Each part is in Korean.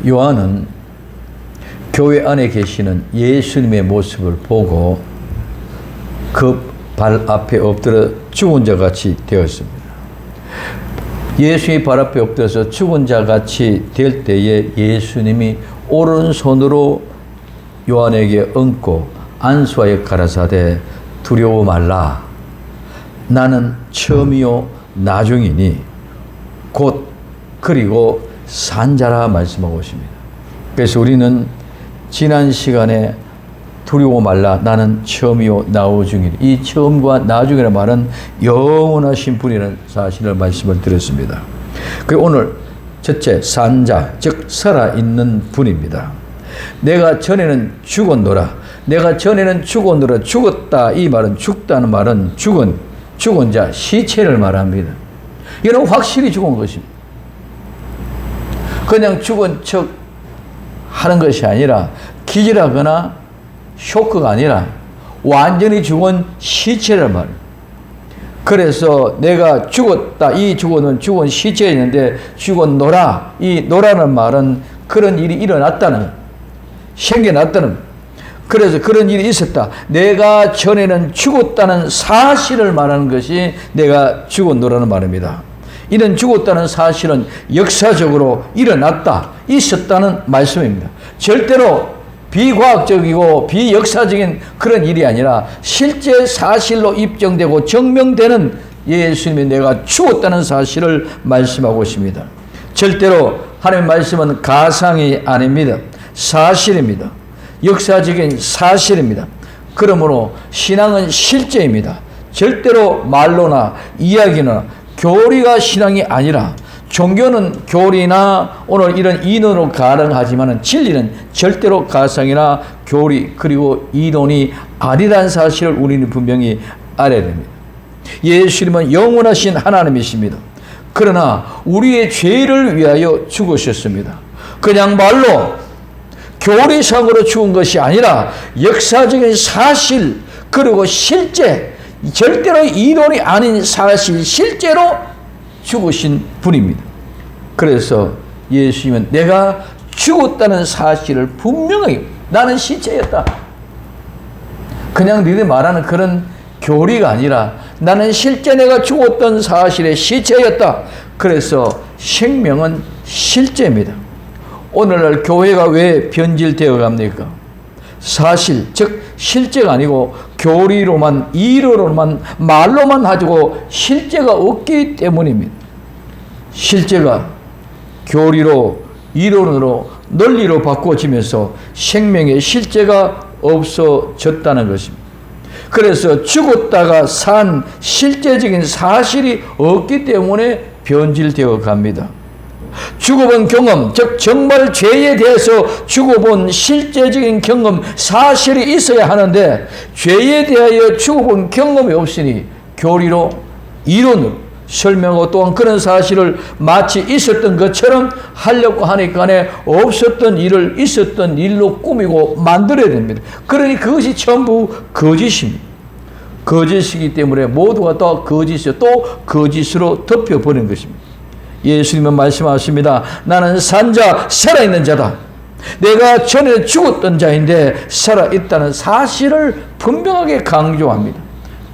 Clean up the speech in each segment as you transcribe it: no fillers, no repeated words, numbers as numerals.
요한은 교회 안에 계시는 예수님의 모습을 보고 그 발 앞에 엎드려 죽은 자 같이 되었습니다. 예수의 발 앞에 엎드려서 죽은 자 같이 될 때에 예수님이 오른손으로 요한에게 얹고 안수하여 가라사대 두려워 말라. 나는 처음이요 나중이니 곧 그리고 산자라 말씀하고 있습니다. 그래서 우리는 지난 시간에 두려워 말라 나는 처음이요 나중이니 이 처음과 나중이라는 말은 영원하신 분이라는 사실을 말씀을 드렸습니다. 그리고 오늘 첫째 산자 즉 살아있는 분입니다. 내가 전에는 죽었노라. 내가 전에는 죽었노라. 죽었다 이 말은 죽다는 말은 죽은 자 시체를 말합니다. 이는 확실히 죽은 것입니다. 그냥 죽은 척 하는 것이 아니라 기절하거나 쇼크가 아니라 완전히 죽은 시체를 말해요. 그래서 내가 죽었다. 이 죽은 시체가 있는데 죽었노라. 이 노라는 말은 그런 일이 일어났다는 생겨났다는 그래서 그런 일이 있었다. 내가 전에는 죽었다는 사실을 말하는 것이 내가 죽었노라는 말입니다. 이는 죽었다는 사실은 역사적으로 일어났다. 있었다는 말씀입니다. 절대로 비과학적이고 비역사적인 그런 일이 아니라 실제 사실로 입증되고 증명되는 예수님이 내가 죽었다는 사실을 말씀하고 있습니다. 절대로 하나님의 말씀은 가상이 아닙니다. 사실입니다. 역사적인 사실입니다. 그러므로 신앙은 실제입니다. 절대로 말로나 이야기나 교리가 신앙이 아니라 종교는 교리나 오늘 이런 이론으로 가능하지만 진리는 절대로 가상이나 교리 그리고 이론이 아니라는 사실을 우리는 분명히 알아야 됩니다. 예수님은 영원하신 하나님이십니다. 그러나 우리의 죄를 위하여 죽으셨습니다. 그냥 말로 교리상으로 죽은 것이 아니라 역사적인 사실 그리고 실제 절대로 이론이 아닌 사실 실제로 죽으신 분입니다. 그래서 예수님은 내가 죽었다는 사실을 분명하게 나는 시체였다. 그냥 너희들 말하는 그런 교리가 아니라 나는 실제 내가 죽었던 사실의 시체였다. 그래서 생명은 실제입니다. 오늘날 교회가 왜 변질되어 갑니까? 사실 즉 실제가 아니고 교리로만 이론으로만 말로만 가지고 실제가 없기 때문입니다. 실제가 교리로 이론으로 논리로 바꿔지면서 생명의 실제가 없어졌다는 것입니다. 그래서 죽었다가 산 실제적인 사실이 없기 때문에 변질되어 갑니다. 죽어본 경험, 즉 정말 죄에 대해서 죽어본 실제적인 경험, 사실이 있어야 하는데 죄에 대하여 죽어본 경험이 없으니 교리로, 이론으로 설명하고 또한 그런 사실을 마치 있었던 것처럼 하려고 하니까 없었던 일을 있었던 일로 꾸미고 만들어야 됩니다. 그러니 그것이 전부 거짓입니다. 거짓이기 때문에 모두가 또 거짓이요 또 거짓으로 덮여버린 것입니다. 예수님은 말씀하십니다. 나는 산자 살아있는 자다. 내가 전에 죽었던 자인데 살아있다는 사실을 분명하게 강조합니다.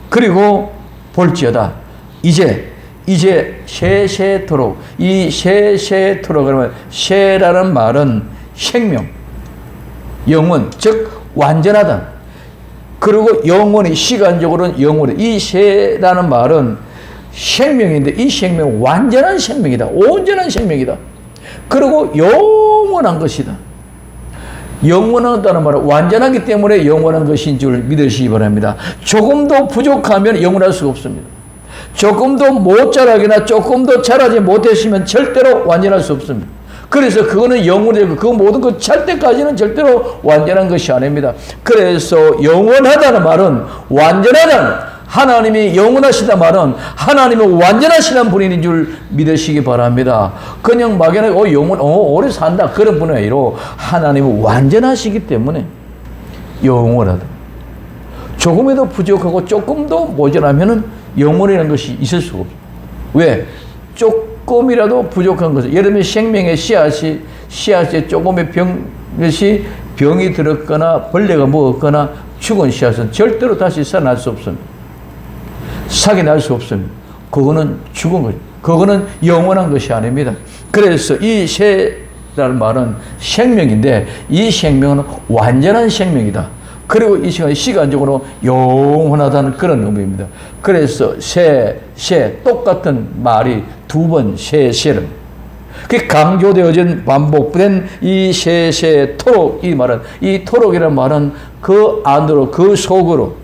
그리고 볼지어다 이제 세세토록 이 세세토록 그러면 세라는 말은 생명 영원 즉 완전하다. 그리고 영원히 시간적으로는 영원히 이 세라는 말은 생명인데 이 생명은 완전한 생명이다. 온전한 생명이다. 그리고 영원한 것이다. 영원하다는 말은 완전하기 때문에 영원한 것인 줄 믿으시기 바랍니다. 조금 더 부족하면 영원할 수가 없습니다. 조금 더 못 자라기나 조금 더 자라지 못했으면 절대로 완전할 수 없습니다. 그래서 그거는 영원이고 그 모든 것 찰 때까지는 절대로 완전한 것이 아닙니다. 그래서 영원하다는 말은 완전하다는 하나님이 영원하시다 말은 하나님은 완전하시는 분인 줄 믿으시기 바랍니다. 그냥 막연하게 오래 산다 그런 분이 아니라 하나님은 완전하시기 때문에 영원하다. 조금이라도 부족하고 조금 더 모자라면은 영원이라는 것이 있을 수가 없어요. 왜? 조금이라도 부족한 것은, 예를 들면 생명의 씨앗에 조금의 병이 들었거나 벌레가 먹었거나 죽은 씨앗은 절대로 다시 살아날 수 없습니다. 살게 날 수 없습니다. 그거는 죽은 거죠. 그거는 영원한 것이 아닙니다. 그래서 이 새라는 말은 생명인데, 이 생명은 완전한 생명이다. 그리고 이 시간 시간적으로 영원하다는 그런 의미입니다. 그래서 새 똑같은 말이 두 번 새는 그 강조되어진 반복된 이 토록, 이 말은, 이 토록이라는 말은 그 안으로, 그 속으로,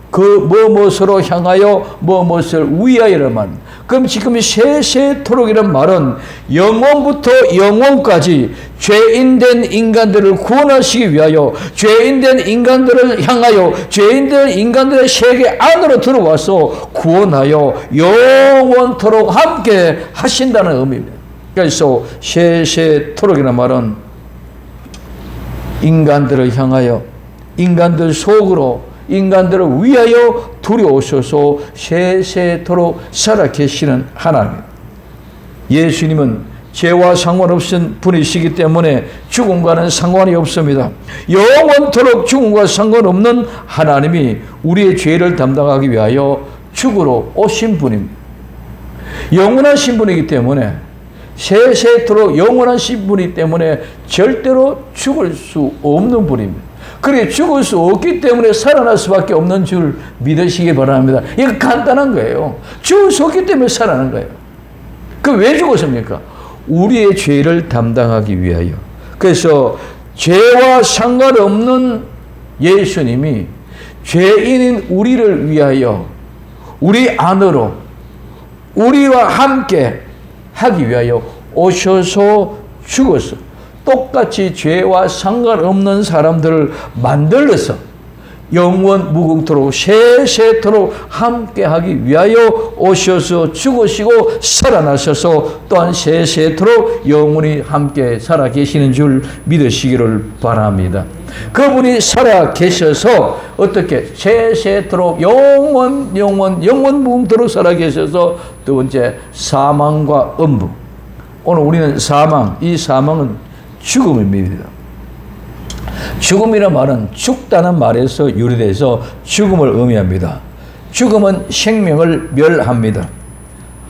그 무엇으로 향하여 무엇을 위하여란 말. 그럼 지금 토록이란 말은 영원부터 영원까지 죄인된 인간들을 구원하시기 위하여, 죄인된 인간들을 향하여, 죄인된 인간들의 세계 안으로 들어와서 구원하여 영원토록 함께 하신다는 의미입니다. 그래서 토록이란 말은 인간들을 향하여, 인간들 속으로, 인간들을 위하여 두려우셔서 세세토록 살아계시는 하나님. 예수님은 죄와 상관없은 분이시기 때문에 죽음과는 상관이 없습니다. 영원토록 죽음과 상관없는 하나님이 우리의 죄를 담당하기 위하여 죽으러 오신 분입니다. 영원하신 분이기 때문에, 세세토록 영원하신 분이기 때문에 절대로 죽을 수 없는 분입니다. 그래, 죽을 수 없기 때문에 살아날 수밖에 없는 줄 믿으시기 바랍니다. 이거 간단한 거예요. 죽을 수 없기 때문에 살아난 거예요. 그 왜 죽었습니까? 우리의 죄를 담당하기 위하여. 그래서 죄와 상관없는 예수님이 죄인인 우리를 위하여, 우리 안으로, 우리와 함께 하기 위하여 오셔서 죽었어. 똑같이 죄와 상관없는 사람들을 만들어서 영원 무궁토록 세세토록 함께하기 위하여 오셔서 죽으시고 살아나셔서 또한 세세토록 영원히 함께 살아계시는 줄 믿으시기를 바랍니다. 그분이 살아계셔서 어떻게 세세토록 영원 무궁토록 살아계셔서, 두 번째 사망과 음부. 오늘 우리는 이 사망은 죽음입니다. 죽음이라는 말은 죽다는 말에서 유래돼서 죽음을 의미합니다. 죽음은 생명을 멸합니다.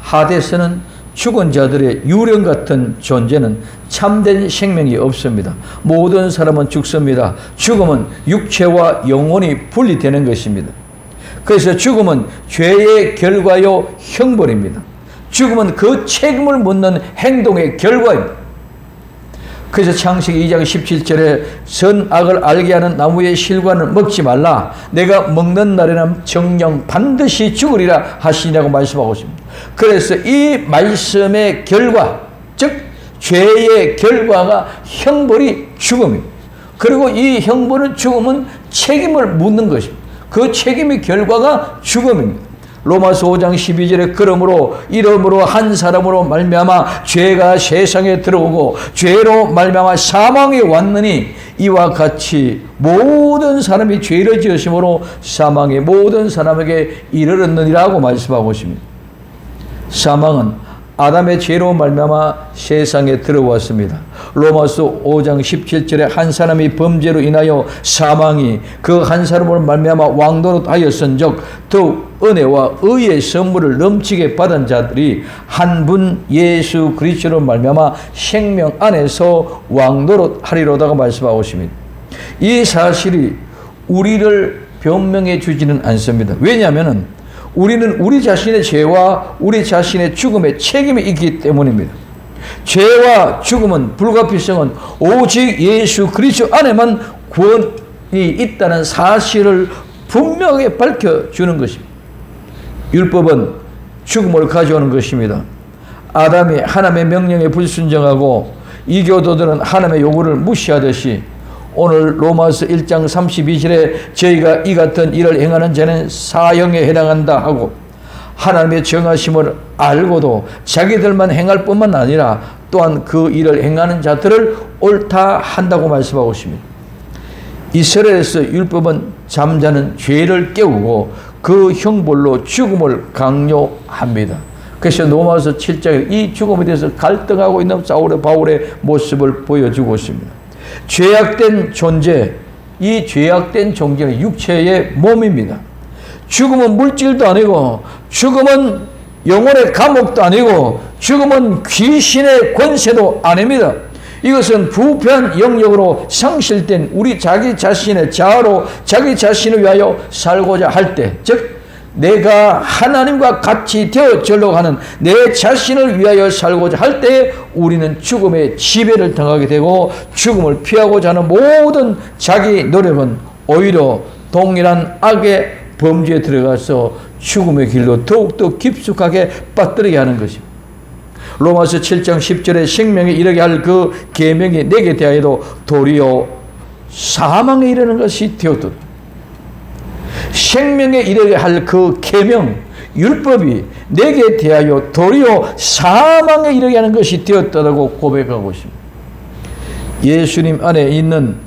하데스는 죽은 자들의 유령 같은 존재는 참된 생명이 없습니다. 모든 사람은 죽습니다. 죽음은 육체와 영혼이 분리되는 것입니다. 그래서 죽음은 죄의 결과요 형벌입니다. 죽음은 그 책임을 묻는 행동의 결과입니다. 그래서 창세기 2장 17절에 선악을 알게 하는 나무의 실과는 먹지 말라. 내가 먹는 날에는 정령 반드시 죽으리라 하시냐고 말씀하고 있습니다. 그래서 이 말씀의 결과, 즉 죄의 결과가 형벌이 죽음입니다. 그리고 이 형벌은, 죽음은 책임을 묻는 것입니다. 그 책임의 결과가 죽음입니다. 로마서 5장 12절에 그러므로 이름으로 한 사람으로 말미암아 죄가 세상에 들어오고 죄로 말미암아 사망이 왔느니 이와 같이 모든 사람이 죄를 지으심으로 사망이 모든 사람에게 이르렀느니라고 말씀하고 있습니다. 사망은 아담의 죄로 말미암아 세상에 들어왔습니다. 로마서 5장 17절에 한 사람이 범죄로 인하여 사망이 그 한 사람으로 말미암아 왕노릇 하였은즉 더욱 은혜와 의의 선물을 넘치게 받은 자들이 한 분 예수 그리스도로 말미암아 생명 안에서 왕노릇 하리로다가 말씀하고 있습니다. 이 사실이 우리를 변명해 주지는 않습니다. 왜냐하면 우리는 우리 자신의 죄와 우리 자신의 죽음에 책임이 있기 때문입니다. 죄와 죽음은, 불가피성은 오직 예수 그리스도 안에만 구원이 있다는 사실을 분명하게 밝혀주는 것입니다. 율법은 죽음을 가져오는 것입니다. 아담이 하나님의 명령에 불순종하고 이교도들은 하나님의 요구를 무시하듯이 오늘 로마서 1장 32절에 저희가 이 같은 일을 행하는 자는 사형에 해당한다 하고 하나님의 정하심을 알고도 자기들만 행할 뿐만 아니라 또한 그 일을 행하는 자들을 옳다 한다고 말씀하고 있습니다. 이스라엘에서 율법은 잠자는 죄를 깨우고 그 형벌로 죽음을 강요합니다. 그래서 로마서 7장에 이 죽음에 대해서 갈등하고 있는 사울의 바울의 모습을 보여주고 있습니다. 죄악된 존재, 이 죄악된 존재는 육체의 몸입니다. 죽음은 물질도 아니고, 죽음은 영혼의 감옥도 아니고, 죽음은 귀신의 권세도 아닙니다. 이것은 부패한 영역으로 상실된 우리 자기 자신의 자아로 자기 자신을 위하여 살고자 할 때, 즉 내가 하나님과 같이 되어지려고 하는 내 자신을 위하여 살고자 할 때에 우리는 죽음의 지배를 당하게 되고, 죽음을 피하고자 하는 모든 자기 노력은 오히려 동일한 악의 범죄에 들어가서 죽음의 길로 더욱더 깊숙하게 빠뜨리게 하는 것입니다. 로마서 7장 10절에 생명에 이르게 할 그 계명이 내게 대하여도 도리어 사망에 이르는 것이 되었도다. 생명에 이르게 할 그 계명, 율법이 내게 대하여 도리어 사망에 이르게 하는 것이 되었다고 고백하고 있습니다. 예수님 안에 있는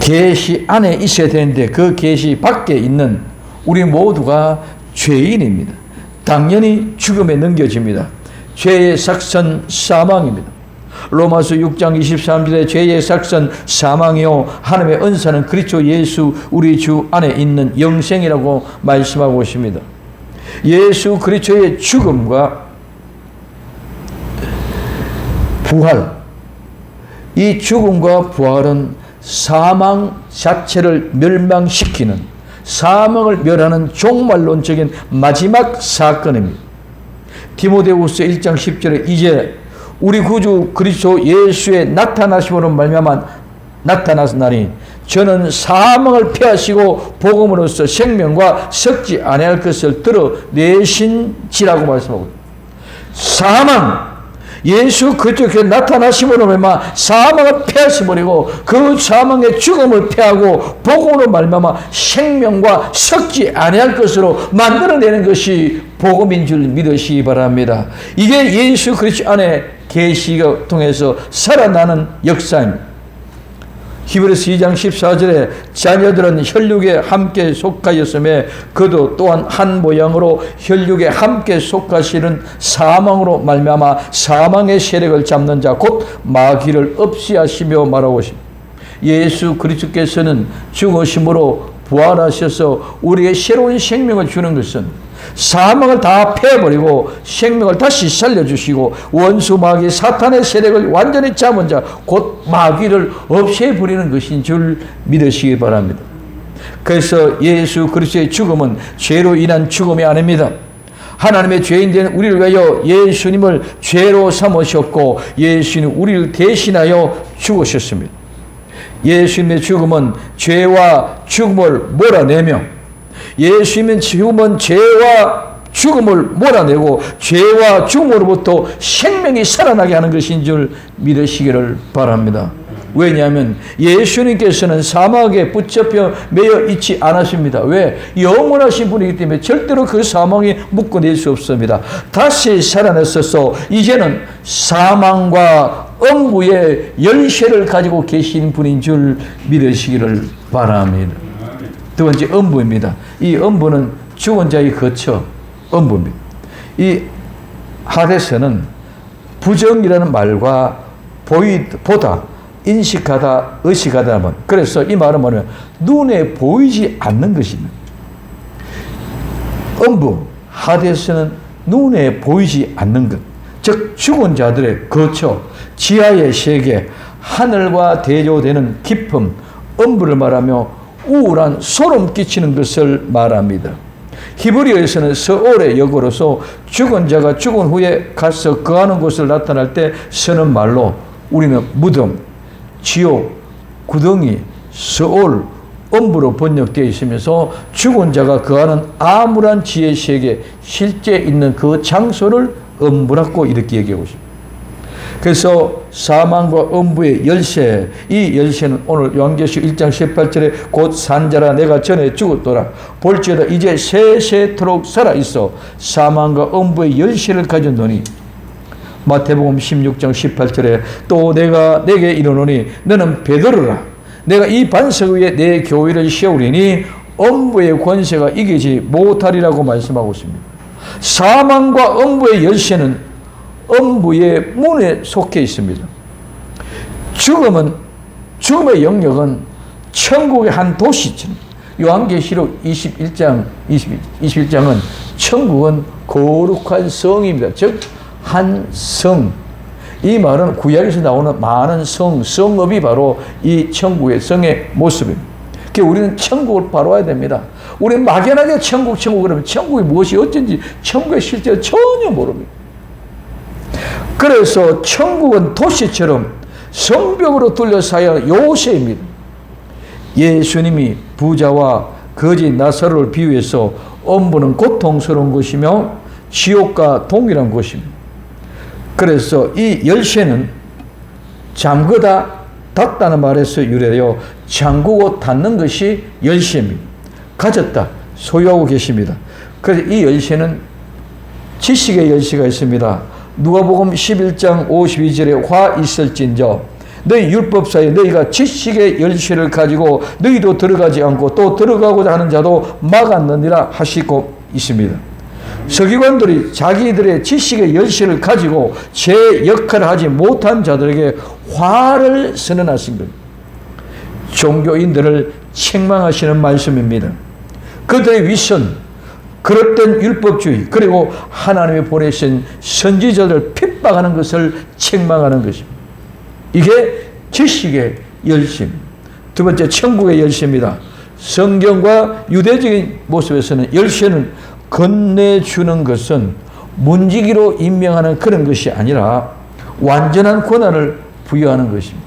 계시 안에 있어야 되는데 그 계시 밖에 있는 우리 모두가 죄인입니다. 당연히 죽음에 넘겨집니다. 죄의 삭선 사망입니다. 로마서 6장 23절에 죄의 삭선 사망이요 하나님의 은사는 그리스도 예수 우리 주 안에 있는 영생이라고 말씀하고 있습니다. 예수 그리스도의 죽음과 부활, 이 죽음과 부활은 사망 자체를 멸망시키는, 사망을 멸하는 종말론적인 마지막 사건입니다. 디모데후서 1장 10절에 이제 우리 구주 그리스도 예수의 나타나심으로 말미암아 나타났나니 저는 사망을 피하시고 복음으로써 생명과 섞지 아니할 것을 드러내신지라고 말씀하고, 사망, 예수 그리스도께 나타나심으로 말미암아 사망을 피하시버리고 그 사망의 죽음을 피하고 복음으로 말미암아 생명과 섞지 아니할 것으로 만들어내는 것이 복음인 줄 믿으시기 바랍니다. 이게 예수 그리스도 안에 계시가 통해서 살아나는 역사입니다. 히브리서 2장 14절에 자녀들은 혈육에 함께 속하였음에 그도 또한 한 모양으로 혈육에 함께 속하시는 사망으로 말미암아 사망의 세력을 잡는 자 곧 마귀를 없이 하시며 말하고 있습니다. 예수 그리스도께서는 죽으심으로 부활하셔서 우리에게 새로운 생명을 주는 것은 사망을 다 패버리고 생명을 다시 살려주시고 원수 마귀 사탄의 세력을 완전히 잡은 자 곧 마귀를 없애버리는 것인 줄 믿으시기 바랍니다. 그래서 예수 그리스도의 죽음은 죄로 인한 죽음이 아닙니다. 하나님의 죄인된 우리를 위하여 예수님을 죄로 삼으셨고 예수님 우리를 대신하여 죽으셨습니다. 예수님의 죽음은 죄와 죽음을 몰아내며, 예수님의 죽음은 죄와 죽음을 몰아내고 죄와 죽음으로부터 생명이 살아나게 하는 것인 줄 믿으시기를 바랍니다. 왜냐하면 예수님께서는 사망에 붙잡혀 매여 있지 않았습니다. 왜? 영원하신 분이기 때문에 절대로 그 사망에 묶어낼 수 없습니다. 다시 살아났어서 이제는 사망과 엄부의 열쇠를 가지고 계신 분인 줄 믿으시기를 바랍니다. 두 번째, 엄부입니다. 이 엄부는 죽은 자의 거처, 엄부입니다. 이 하데스는 부정이라는 말과 보다, 인식하다, 의식하다. 그래서 이 말은 뭐냐면 눈에 보이지 않는 것입니다. 엄부, 하데스는 눈에 보이지 않는 것, 즉 죽은 자들의 거처, 지하의 세계, 하늘과 대조되는 깊음, 엄부를 말하며 우울한 소름 끼치는 것을 말합니다. 히브리어에서는 서올의 역어로서 죽은 자가 죽은 후에 가서 거하는 곳을 나타날 때 쓰는 말로 우리는 무덤, 지옥, 구덩이, 서올, 엄부로 번역되어 있으면서 죽은 자가 거하는 암울한 지의 세계, 실제 있는 그 장소를 엄부라고 이렇게 얘기하고 있습니다. 그래서 사망과 엄부의 열쇠, 이 열쇠는 오늘 요한계시록 1장 18절에 곧 산자라 내가 전에 죽었더라 볼지어다 이제 세세토록 살아있어 사망과 엄부의 열쇠를 가졌노니, 마태복음 16장 18절에 또 내가 내게 이르노니 너는 베드로라 내가 이 반석 위에 내 교회를 세우리니 엄부의 권세가 이기지 못하리라고 말씀하고 있습니다. 사망과 음부의 열쇠는 음부의 문에 속해 있습니다. 죽음의 영역은 천국의 한 도시처럼. 요한계시록 21장은 천국은 거룩한 성입니다. 즉, 한 성. 이 말은 구약에서 나오는 많은 성읍이 바로 이 천국의 성의 모습입니다. 그러니까 우리는 천국을 바로 와야 됩니다. 우리는 막연하게 천국 그러면 천국이 무엇이 어쩐지 천국의 실제를 전혀 모릅니다. 그래서 천국은 도시처럼 성벽으로 둘러싸여 요새입니다. 예수님이 부자와 거지 나사로를 비유해서 음부는 고통스러운 것이며 지옥과 동일한 것입니다. 그래서 이 열쇠는 잠그다 닫다는 말에서 유래되어 잠그고 닫는 것이 열쇠입니다. 가졌다, 소유하고 계십니다. 그래서 이 열쇠는 지식의 열쇠가 있습니다. 누가복음 11장 52절에 화 있을진저 너희 율법사에 너희가 지식의 열쇠를 가지고 너희도 들어가지 않고 또 들어가고자 하는 자도 막았느니라 하시고 있습니다. 서기관들이 자기들의 지식의 열쇠를 가지고 제 역할을 하지 못한 자들에게 화를 선언하신 겁니다. 종교인들을 책망하시는 말씀입니다. 그들의 위선, 그릇된 율법주의, 그리고 하나님이 보내신 선지자들을 핍박하는 것을 책망하는 것입니다. 이게 지식의 열쇠입니다. 두 번째, 천국의 열쇠입니다. 성경과 유대적인 모습에서는 열쇠는 건네주는 것은 문지기로 임명하는 그런 것이 아니라 완전한 권한을 부여하는 것입니다.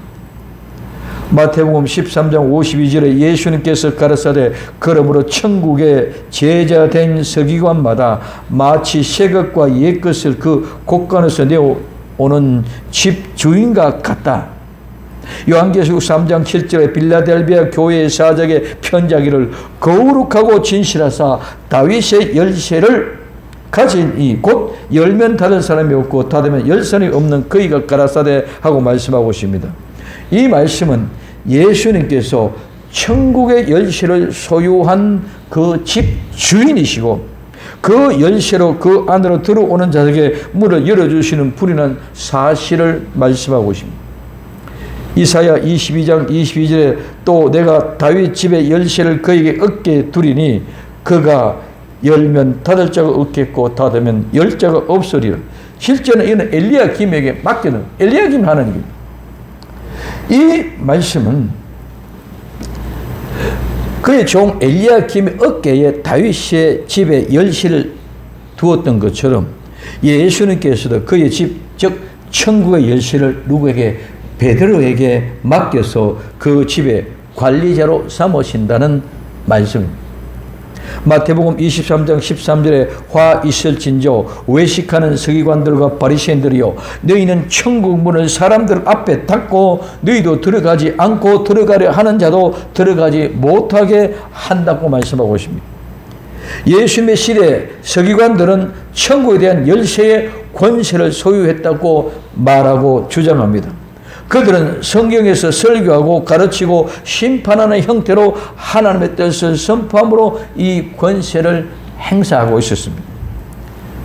마태복음 13장 52절에 예수님께서 가라사대 그러므로 천국의 제자된 서기관마다 마치 새것과 옛것을 그 곳간에서 내어오는 집 주인과 같다. 요한계시록 3장 7절에 빌라델비아 교회의 사적에 편지하기를 거룩하고 진실하사 다윗의 열쇠를 가진 이 곧 열면 닫은 사람이 없고 닫으면 열 사람이 없는 그이가 가라사대 하고 말씀하고 있습니다. 이 말씀은 예수님께서 천국의 열쇠를 소유한 그 집 주인이시고 그 열쇠로 그 안으로 들어오는 자에게 문을 열어주시는 분이라는 사실을 말씀하고 있습니다. 이사야 22장 22절에 또 내가 다윗 집의 열쇠를 그에게 얻게 두리니 그가 열면 닫을 자가 없겠고 닫으면 열 자가 없으리라. 실제는 이는 엘리야김에게 맡기는 엘리야김 하나님입니다. 이 말씀은 그의 종 엘리야김의 어깨에 다윗의 집의 열쇠를 두었던 것처럼 예수님께서도 그의 집, 즉 천국의 열쇠를 누구에게? 베드로에게 맡겨서 그 집의 관리자로 삼으신다는 말씀입니다. 마태복음 23장 13절에 화 있을진저 외식하는 서기관들과 바리새인들이여 너희는 천국 문을 사람들 앞에 닫고 너희도 들어가지 않고 들어가려 하는 자도 들어가지 못하게 한다고 말씀하고 있습니다. 예수님의 시대에 서기관들은 천국에 대한 열쇠의 권세를 소유했다고 말하고 주장합니다. 그들은 성경에서 설교하고 가르치고 심판하는 형태로 하나님의 뜻을 선포함으로 이 권세를 행사하고 있었습니다.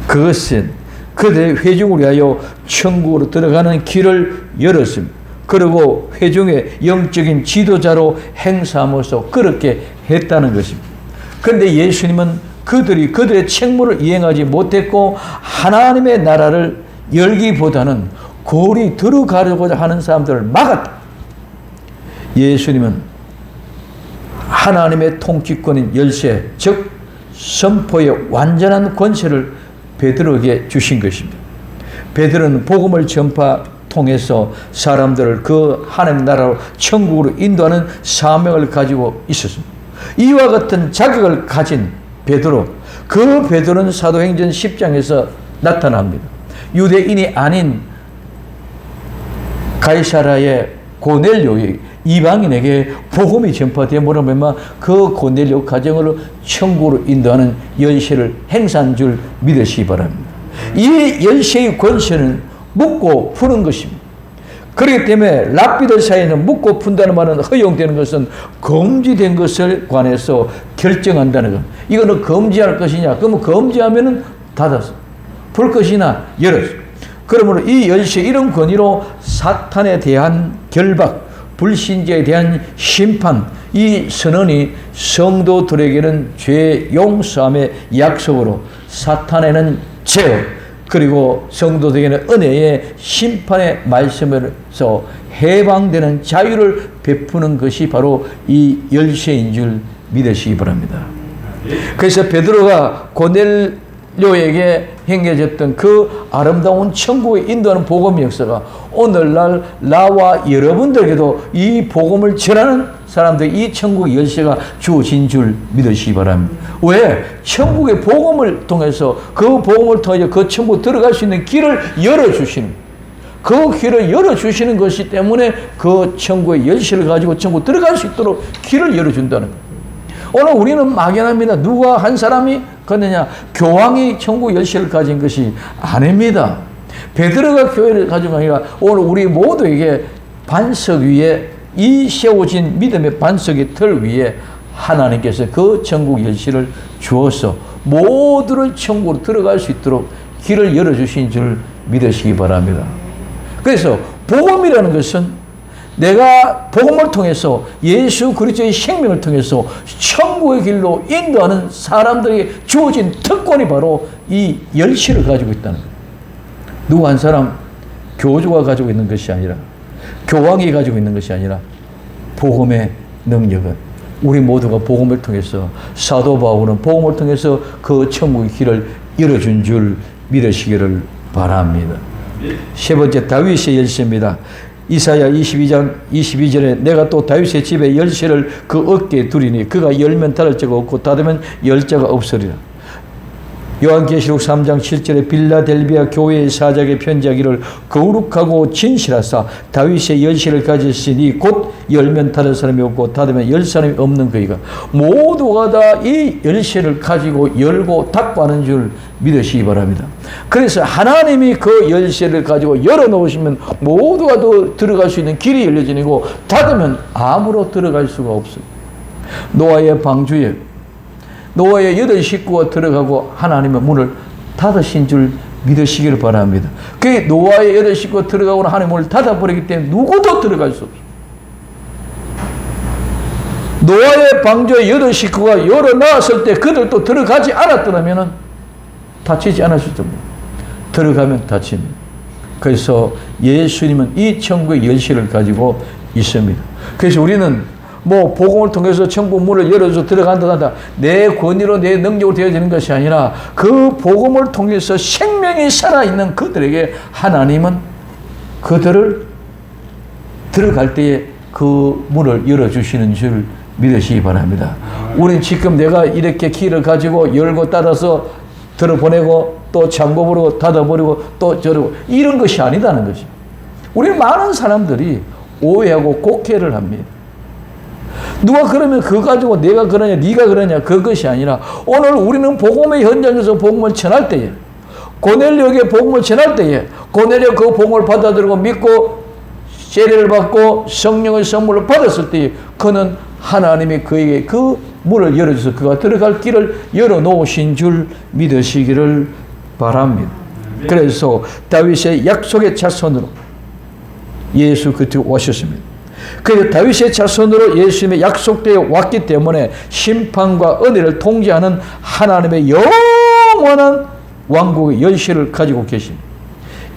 그것은 그들의 회중을 위하여 천국으로 들어가는 길을 열었습니다. 그리고 회중의 영적인 지도자로 행사함으로써 그렇게 했다는 것입니다. 그런데 예수님은 그들의 책무를 이행하지 못했고 하나님의 나라를 열기보다는 골이 들어가려고 하는 사람들을 막았다. 예수님은 하나님의 통치권인 열쇠, 즉 선포의 완전한 권세를 베드로에게 주신 것입니다. 베드로는 복음을 전파 통해서 사람들을 그 하나님 나라로 천국으로 인도하는 사명을 가지고 있었습니다. 이와 같은 자격을 가진 베드로, 그 베드로는 사도행전 10장에서 나타납니다. 유대인이 아닌 가이사라의 고넬료의 이방인에게 복음이 전파되므로 그 고넬료 가정을 천국으로 인도하는 열쇠를 행사한 줄 믿으시기 바랍니다. 이 열쇠의 권세는 묻고 푸는 것입니다. 그렇기 때문에 랍비들 사이에는 묻고 푼다는 말은 허용되는 것은 금지된 것을 관해서 결정한다는 것. 이거는 금지할 것이냐? 그러면 금지하면은 닫았어. 불 것이나 열었어. 그러므로 이 열쇠, 이런 권위로 사탄에 대한 결박, 불신자에 대한 심판, 이 선언이 성도들에게는 죄 용서함의 약속으로, 사탄에는 제어, 그리고 성도들에게는 은혜의 심판의 말씀에서 해방되는 자유를 베푸는 것이 바로 이 열쇠인 줄 믿으시기 바랍니다. 그래서 베드로가 고넬료에게 행해졌던 그 아름다운 천국에 인도하는 복음의 역사가 오늘날 나와 여러분들에게도 이 복음을 전하는 사람들이 이 천국의 열쇠가 주어진 줄 믿으시기 바랍니다. 왜? 천국의 복음을 통해서, 그 복음을 통해서 그 천국 들어갈 수 있는 길을 열어주시는, 그 길을 열어주시는 것이 때문에 그 천국의 열쇠를 가지고 천국 들어갈 수 있도록 길을 열어준다는 거예요. 오늘 우리는 막연합니다. 누가 한 사람이 그러느냐? 교황이 천국 열쇠를 가진 것이 아닙니다. 베드로가 교회를 가진 게 아니라 오늘 우리 모두에게 반석 위에, 이 세워진 믿음의 반석의 틀 위에 하나님께서 그 천국 열쇠를 주어서 모두를 천국으로 들어갈 수 있도록 길을 열어주신 줄 믿으시기 바랍니다. 그래서 복음이라는 것은 내가 복음을 통해서, 예수 그리스도의 생명을 통해서 천국의 길로 인도하는 사람들에게 주어진 특권이 바로 이 열쇠를 가지고 있다는 거예요. 누구 한 사람 교주가 가지고 있는 것이 아니라, 교황이 가지고 있는 것이 아니라, 복음의 능력은 우리 모두가 복음을 통해서, 사도 바울은 복음을 통해서 그 천국의 길을 열어준 줄 믿으시기를 바랍니다. 세 번째, 다윗의 열쇠입니다. 이사야 22장 22절에 내가 또 다윗의 집에 열쇠를 그 어깨에 두리니 그가 열면 닫을 자가 없고 닫으면 열 자가 없으리라. 요한계시록 3장 7절에 빌라델비아 교회의 사자에게 편지하기를 거룩하고 진실하사 다윗의 열쇠를 가졌으니 곧 열면 닫을 사람이 없고 닫으면 열 사람이 없는 그이가, 모두가 다 이 열쇠를 가지고 열고 닫고 하는 줄 믿으시기 바랍니다. 그래서 하나님이 그 열쇠를 가지고 열어놓으시면 모두가 더 들어갈 수 있는 길이 열려지고, 닫으면 아무로 들어갈 수가 없어요. 노아의 방주에 노아의 8 식구가 들어가고 하나님의 문을 닫으신 줄 믿으시기를 바랍니다. 그 노아의 8 식구가 들어가고 하나님의 문을 닫아버리기 때문에 누구도 들어갈 수 없어요. 노아의 방주에 8 식구가 열어놨을 때 그들도 들어가지 않았더라면 닫히지 않았을 겁니다. 들어가면 닫힙니다. 그래서 예수님은 이 천국의 열쇠를 가지고 있습니다. 그래서 우리는 뭐 복음을 통해서 천국 문을 열어서 들어간다 내 권위로 내 능력으로 되어지는 것이 아니라, 그 복음을 통해서 생명이 살아있는 그들에게 하나님은 그들을 들어갈 때에 그 문을 열어주시는 줄 믿으시기 바랍니다. 우리는 지금 내가 이렇게 길을 가지고 열고 닫아서 들어보내고 또 잠궈버리고 닫아버리고 또 저러고 이런 것이 아니다는 것이. 우리 많은 사람들이 오해하고 곡해를 합니다. 누가 그러면 그거 가지고 내가 그러냐 네가 그러냐 그것이 아니라, 오늘 우리는 복음의 현장에서 복음을 전할 때에, 고넬료에게 복음을 전할 때에 고넬료 그 복음을 받아들이고 믿고 세례를 받고 성령의 선물을 받았을 때에 그는 하나님이 그에게 그 문을 열어줘서 그가 들어갈 길을 열어놓으신 줄 믿으시기를 바랍니다. 그래서 다윗의 약속의 자손으로 예수 그리스도 오셨습니다. 그래서 다윗의 자손으로 예수님의 약속되어 왔기 때문에 심판과 은혜를 통제하는 하나님의 영원한 왕국의 열쇠를 가지고 계십니다.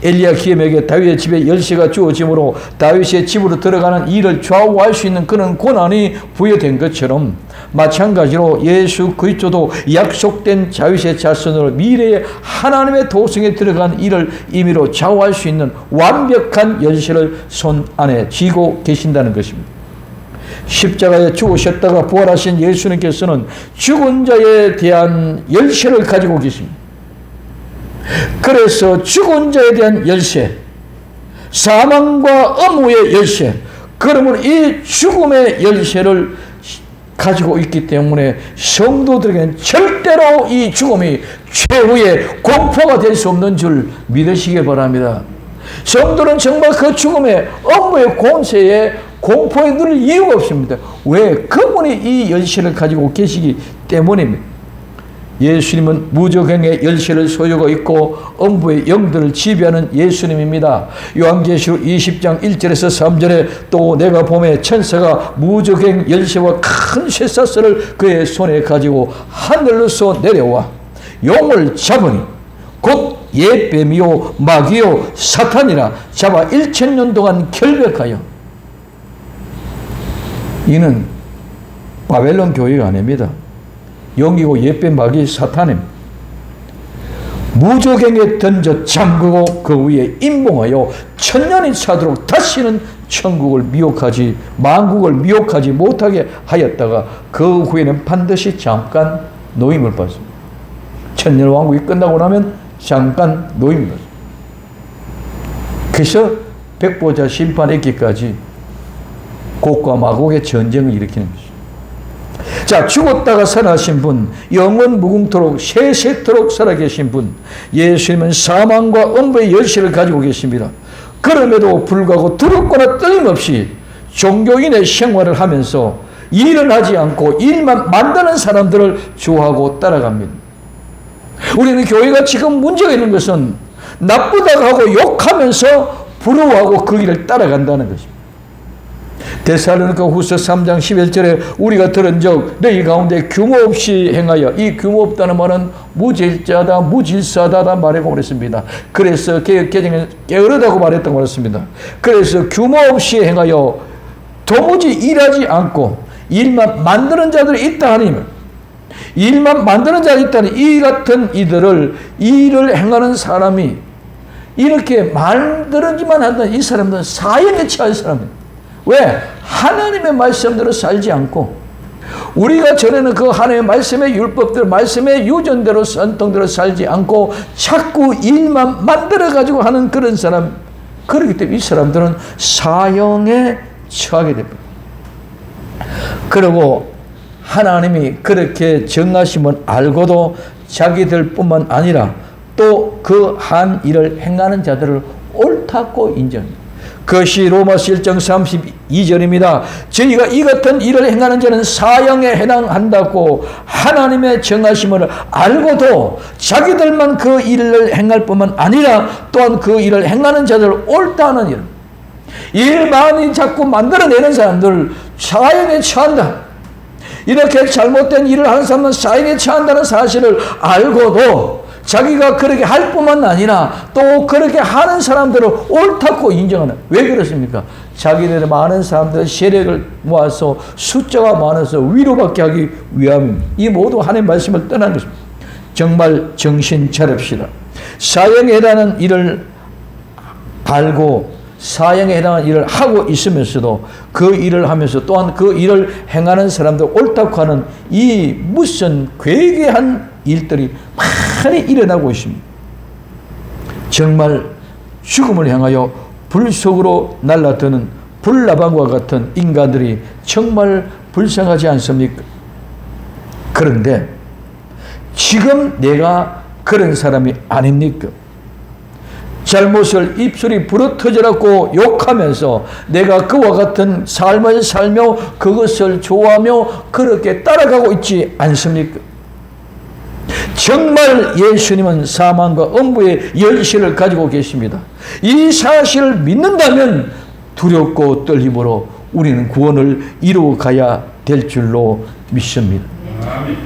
엘리야김에게 다윗의 집에 열쇠가 주어지므로 다윗의 집으로 들어가는 일을 좌우할 수 있는 그런 권한이 부여된 것처럼, 마찬가지로 예수 그리스도도 약속된 다윗의 자손으로 미래의 하나님의 도성에 들어가는 일을 임의로 좌우할 수 있는 완벽한 열쇠를 손 안에 쥐고 계신다는 것입니다. 십자가에 죽으셨다가 부활하신 예수님께서는 죽은 자에 대한 열쇠를 가지고 계십니다. 그래서 죽은 자에 대한 열쇠, 사망과 엄무의 열쇠, 그러므로 이 죽음의 열쇠를 가지고 있기 때문에 성도들에게는 절대로 이 죽음이 최후의 공포가 될 수 없는 줄 믿으시기 바랍니다. 성도는 정말 그 죽음의 엄무의 권세에 공포에 누를 이유가 없습니다. 왜? 그분이 이 열쇠를 가지고 계시기 때문입니다. 예수님은 무적행의 열쇠를 소유하고 있고 음부의 영들을 지배하는 예수님입니다. 요한계시록 20장 1절에서 3절에 또 내가 봄에 천사가 무적행 열쇠와 큰 쇠사슬을 그의 손에 가지고 하늘로서 내려와 용을 잡으니 곧 옛뱀이요 마귀요 사탄이라 잡아 1000년 동안 결백하여. 이는 바벨론 교회가 아닙니다. 영이고 옛뱀 마귀 사탄입니다. 무적행에 던져 잠그고 그 위에 임봉하여 1000년이 차도록 다시는 천국을 미혹하지 만국을 미혹하지 못하게 하였다가 그 후에는 반드시 잠깐 노임을 받습니다. 1000년 왕국이 끝나고 나면 잠깐 노임을 받습니다. 그래서 백보자 심판에 있기까지 곡과 마곡의 전쟁을 일으키는 것입니다. 자, 죽었다가 살아나신 분, 영원 무궁토록 세세토록 살아계신 분, 예수님은 사망과 음부의 열쇠를 가지고 계십니다. 그럼에도 불구하고 두렵거나 떨림없이 종교인의 생활을 하면서 일은 하지 않고 일만 만드는 사람들을 좋아하고 따라갑니다. 우리는 교회가 지금 문제가 있는 것은 나쁘다고 하고 욕하면서 부러워하고 그 일을 따라간다는 것입니다. 데살로니가 후서 3장 11절에 우리가 들은 적 너희 가운데 규모 없이 행하여, 이 규모 없다는 말은 무질자다 무질서하다 말하고 그랬습니다. 그래서 개정에 게으르다고 말했던 거 그렇습니다. 그래서 규모 없이 행하여 도무지 일하지 않고 일만 만드는 자들이 있다 하니, 일만 만드는 자들이 있다니 이 같은 이들을 일을 행하는 사람이 이렇게 만들기만 한다는 이 사람들은 사형에 처할 사람입니다. 왜? 하나님의 말씀대로 살지 않고 우리가 전에는 그 하나님의 말씀의 율법대로 말씀의 유전대로 전통대로 살지 않고 자꾸 일만 만들어가지고 하는 그런 사람, 그렇기 때문에 이 사람들은 사형에 처하게 됩니다. 그리고 하나님이 그렇게 정하심을 알고도 자기들 뿐만 아니라 또 그 한 일을 행하는 자들을 옳다고 인정합니다. 그것이 로마서 1장 32절입니다. 저희가 이 같은 일을 행하는 자는 사형에 해당한다고 하나님의 정하심을 알고도 자기들만 그 일을 행할 뿐만 아니라 또한 그 일을 행하는 자들을 옳다는 일, 일 많이 자꾸 만들어내는 사람들 사형에 처한다. 이렇게 잘못된 일을 하는 사람은 사형에 처한다는 사실을 알고도 자기가 그렇게 할 뿐만 아니라 또 그렇게 하는 사람들을 옳다고 인정하는. 왜 그렇습니까? 자기들의 많은 사람들의 세력을 모아서 숫자가 많아서 위로받게 하기 위함입니다. 이 모두 하나님의 말씀을 떠난 것입니다. 정말 정신 차립시다. 사형에 해당하는 일을 알고 사형에 해당하는 일을 하고 있으면서도 그 일을 하면서 또한 그 일을 행하는 사람들 옳다고 하는 이 무슨 괴괴한 일들이 많이 일어나고 있습니다. 정말 죽음을 향하여 불 속으로 날아드는 불나방과 같은 인간들이 정말 불쌍하지 않습니까? 그런데 지금 내가 그런 사람이 아닙니까? 잘못을 입술이 부러터져라고 욕하면서 내가 그와 같은 삶을 살며 그것을 좋아하며 그렇게 따라가고 있지 않습니까? 정말 예수님은 사망과 음부의 열쇠를 가지고 계십니다. 이 사실을 믿는다면 두렵고 떨림으로 우리는 구원을 이루어가야 될 줄로 믿습니다.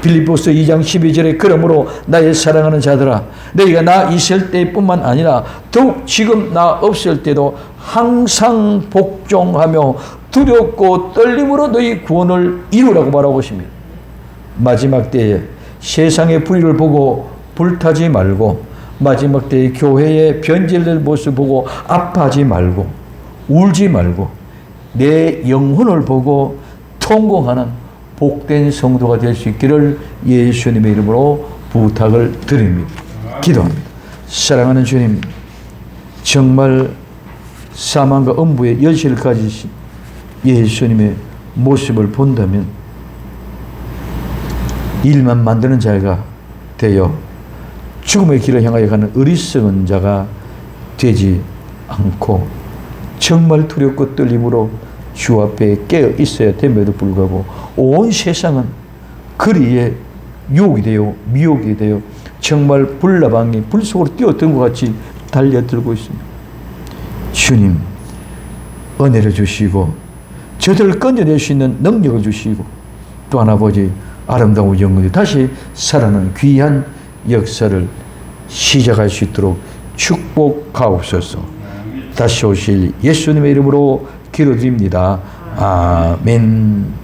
빌립보서 2장 12절에 그러므로 나의 사랑하는 자들아 너희가 나 있을 때뿐만 아니라 더욱 지금 나 없을 때도 항상 복종하며 두렵고 떨림으로 너희 구원을 이루라고 말하고 있습니다. 마지막 때에 세상의 불의를 보고 불타지 말고 마지막 때의 교회의 변질될 모습을 보고 아파하지 말고 울지 말고 내 영혼을 보고 통곡하는 복된 성도가 될 수 있기를 예수님의 이름으로 부탁을 드립니다. 기도합니다. 사랑하는 주님, 정말 사망과 음부의 열쇠를 가지신 예수님의 모습을 본다면 일만 만드는 자가 되어 죽음의 길을 향하여 가는 어리석은 자가 되지 않고 정말 두렵고 떨림으로 주 앞에 깨어 있어야 됨에도 불구하고 온 세상은 그리에 유혹이 돼요. 미혹이 돼요. 정말 불나방이 불 속으로 뛰어든 것 같이 달려들고 있습니다. 주님, 은혜를 주시고 저들을 건져낼 수 있는 능력을 주시고 또 하나 아버지 아름다운 영혼이 다시 살아나는 귀한 역사를 시작할 수 있도록 축복하옵소서. 다시 오실 예수님의 이름으로 기도드립니다. 아멘.